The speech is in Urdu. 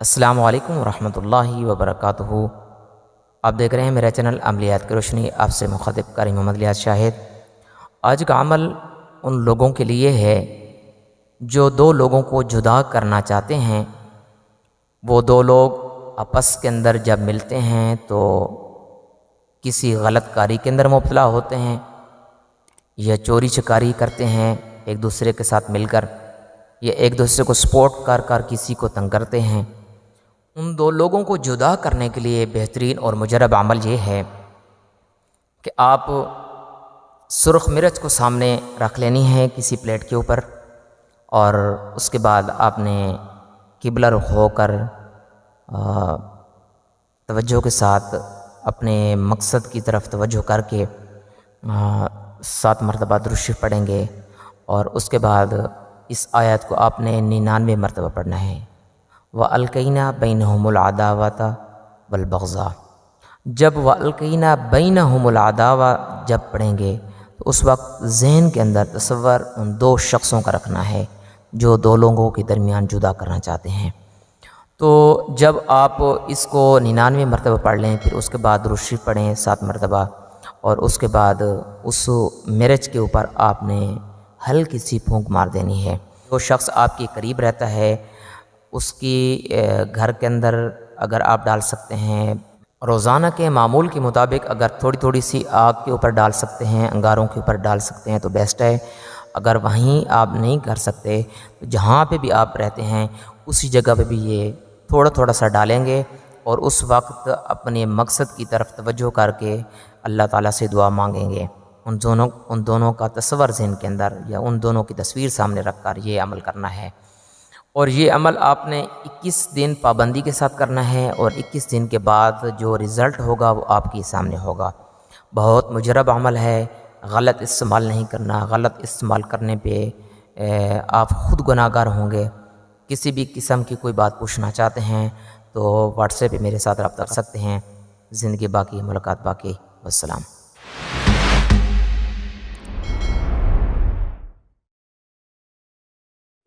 السلام علیکم ورحمۃ اللہ وبرکاتہ۔ آپ دیکھ رہے ہیں میرا چینل عملیات کی روشنی، آپ سے مخاطب قاری محمد الیاس شاہد۔ آج کا عمل ان لوگوں کے لیے ہے جو دو لوگوں کو جدا کرنا چاہتے ہیں۔ وہ دو لوگ آپس کے اندر جب ملتے ہیں تو کسی غلط کاری کے اندر مبتلا ہوتے ہیں یا چوری چکاری کرتے ہیں ایک دوسرے کے ساتھ مل کر، یا ایک دوسرے کو سپورٹ کر کر کسی کو تنگ کرتے ہیں۔ ان دو لوگوں کو جدا کرنے کے لیے بہترین اور مجرب عمل یہ ہے کہ آپ سرخ مرچ کو سامنے رکھ لینی ہے کسی پلیٹ کے اوپر، اور اس کے بعد آپ نے قبلہ رخ ہو کر توجہ کے ساتھ اپنے مقصد کی طرف توجہ کر کے 7 مرتبہ درود شریف پڑھیں گے، اور اس کے بعد اس آیت کو آپ نے 99 مرتبہ پڑھنا ہے۔ وَأَلْقَيْنَا بَيْنَهُمُ الْعَدَاوَةَ وَالْبَغْضَاءَ۔ جب وَأَلْقَيْنَا بَيْنَهُمُ الْعَدَاوَةَ جب پڑھیں گے تو اس وقت ذہن کے اندر تصور ان دو شخصوں کا رکھنا ہے جو دو لوگوں کے درمیان جدا کرنا چاہتے ہیں۔ تو جب آپ اس کو 99 مرتبہ پڑھ لیں، پھر اس کے بعد درود شریف پڑھیں 7 مرتبہ، اور اس کے بعد اس مرچ کے اوپر آپ نے ہلکی سی پھونک مار دینی ہے۔ جو شخص آپ کے قریب رہتا ہے اس کی گھر کے اندر اگر آپ ڈال سکتے ہیں، روزانہ کے معمول کے مطابق اگر تھوڑی تھوڑی سی آگ کے اوپر ڈال سکتے ہیں، انگاروں کے اوپر ڈال سکتے ہیں تو بیسٹ ہے۔ اگر وہیں آپ نہیں کر سکتے تو جہاں پہ بھی آپ رہتے ہیں اسی جگہ پہ بھی یہ تھوڑا تھوڑا سا ڈالیں گے، اور اس وقت اپنے مقصد کی طرف توجہ کر کے اللہ تعالیٰ سے دعا مانگیں گے۔ ان دونوں کا تصور ذہن کے اندر یا ان دونوں کی تصویر سامنے رکھ کر یہ عمل کرنا ہے، اور یہ عمل آپ نے 21 دن پابندی کے ساتھ کرنا ہے، اور 21 دن کے بعد جو رزلٹ ہوگا وہ آپ کے سامنے ہوگا۔ بہت مجرب عمل ہے، غلط استعمال نہیں کرنا۔ غلط استعمال کرنے پہ آپ خود گناہ گار ہوں گے۔ کسی بھی قسم کی کوئی بات پوچھنا چاہتے ہیں تو واٹس ایپ پہ میرے ساتھ رابطہ کر سکتے ہیں۔ زندگی باقی، ملاقات باقی۔ والسلام۔